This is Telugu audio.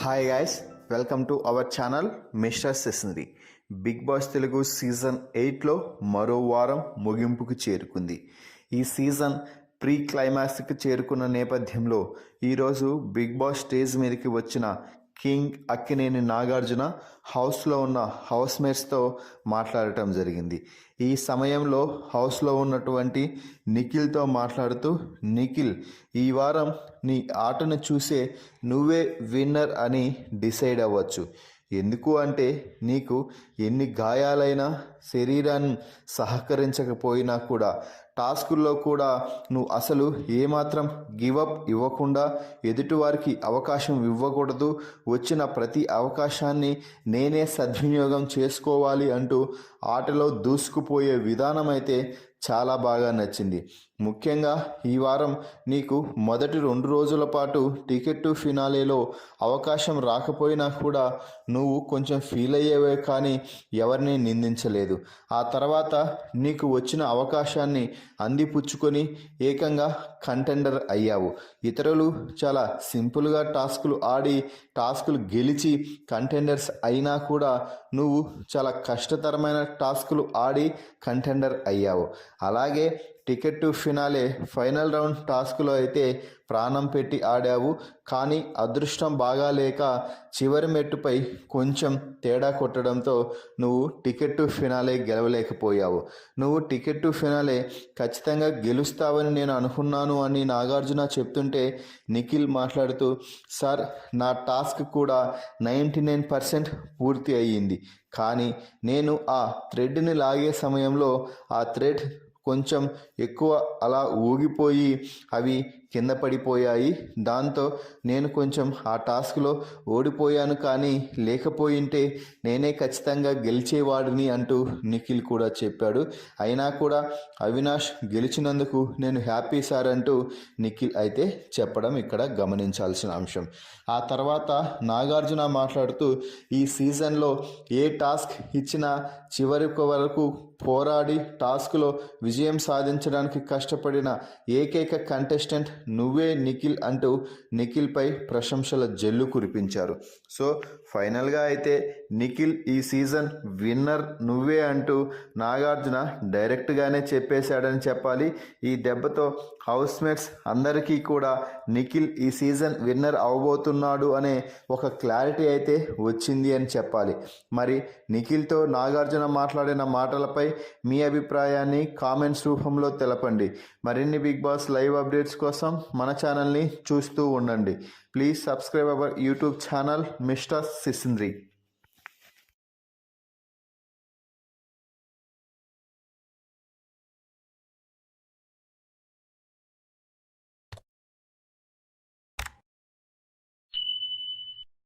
Hi guys, welcome to our channel mister సెసనరీ. బిగ్ బాస్ తెలుగు సీజన్ 8లో మరో వారం ముగింపుకు చేరుకుంది. ఈ సీజన్ ప్రీ క్లైమాక్స్కి చేరుకున్న నేపథ్యంలో ఈరోజు బిగ్ బాస్ స్టేజ్ మీదకి వచ్చిన కింగ్ అక్కినేని నాగార్జున హౌస్లో ఉన్న హౌస్మేట్స్తో మాట్లాడటం జరిగింది. ఈ సమయంలో హౌస్లో ఉన్నటువంటి నిఖిల్తో మాట్లాడుతూ, నిఖిల్, ఈ వారం నీ ఆటను చూసే నువ్వే విన్నర్ అని డిసైడ్ అవ్వచ్చు. ఎందుకు అంటే నీకు ఎన్ని గాయాలైనా, శరీరాన్ని సహకరించకపోయినా కూడా టాస్కుల్లో కూడా నువ్వు అసలు ఏమాత్రం గివప్ ఇవ్వకుండా ఎదుటివారికి అవకాశం ఇవ్వకూడదు, వచ్చిన ప్రతి అవకాశాన్ని నేనే సద్వినియోగం చేసుకోవాలి అంటూ ఆటలో దూసుకుపోయే విధానం అయితే చాలా బాగా నచ్చింది. ముఖ్యంగా ఈ వారం నీకు మొదటి 2 రోజుల పాటు టికెట్ టు ఫినాలేలో అవకాశం రాకపోయినా కూడా నువ్వు కొంచెం ఫీల్ అయ్యేవే, కానీ ఎవరిని నిందించలేదు. ఆ తర్వాత నీకు వచ్చిన అవకాశాన్ని అందిపుచ్చుకొని ఏకంగా కంటెండర్ అయ్యావు. ఇతరులు చాలా సింపుల్గా టాస్కులు ఆడి టాస్కులు గెలిచి కంటెండర్స్ అయినా కూడా నువ్వు చాలా కష్టతరమైన టాస్కులు ఆడి కంటెండర్ అయ్యావు. అలాగే ticket to finale final round టాస్క్లో అయితే ప్రాణం పెట్టి ఆడావు, కానీ అదృష్టం బాగాలేక చివరి మెట్టుపై కొంచెం తేడా కొట్టడంతో నువ్వు టికెట్ టు ఫినాలే గెలవలేకపోయావు. నువ్వు టికెట్ టు ఫినాలే ఖచ్చితంగా గెలుస్తావని నేను అనుకున్నాను అని నాగార్జున చెప్తుంటే నిఖిల్ మాట్లాడుతూ, సార్, నా టాస్క్ కూడా 99% పూర్తి అయ్యింది, కానీ నేను ఆ థ్రెడ్ని లాగే సమయంలో ఆ థ్రెడ్ కొంచెం ఎక్కువ అలా ఊగిపోయి అవి కింద పడిపోయాయి. దాంతో నేను కొంచెం ఆ టాస్క్లో ఓడిపోయాను, కానీ లేకపోయింటే నేనే ఖచ్చితంగా గెలిచేవాడిని అంటూ నిఖిల్ కూడా చెప్పాడు. అయినా కూడా అవినాష్ గెలిచినందుకు నేను హ్యాపీ సార్ అంటూ నిఖిల్ అయితే చెప్పడం ఇక్కడ గమనించాల్సిన అంశం. ఆ తర్వాత నాగార్జున మాట్లాడుతూ, ఈ సీజన్లో ఏ టాస్క్ ఇచ్చినా చివరి వరకు పోరాడి టాస్క్లో విజయం సాధించడానికి కష్టపడిన ఏకైక కంటెస్టెంట్ నువ్వే నిఖిల్ అంటూ నిఖిల్పై ప్రశంసల జల్లు కురిపించారు. సో ఫైనల్గా అయితే నిఖిల్ ఈ సీజన్ విన్నర్ నువ్వే అంటూ నాగార్జున డైరెక్ట్గానే చెప్పేశాడని చెప్పాలి. ఈ దెబ్బతో హౌస్మేట్స్ అందరికీ కూడా నిఖిల్ ఈ సీజన్ విన్నర్ అవబోతున్నాడు అనే ఒక క్లారిటీ అయితే వచ్చింది అని చెప్పాలి. మరి నిఖిల్తో నాగార్జున మాట్లాడిన మాటలపై మీ అభిప్రాయాన్ని కామెంట్స్ రూపంలో తెలపండి. మరిన్ని బిగ్ బాస్ లైవ్ అప్డేట్స్ కోసం మన ఛానల్ని చూస్తూ ఉండండి. Please subscribe our YouTube channel mister సెసనరీ.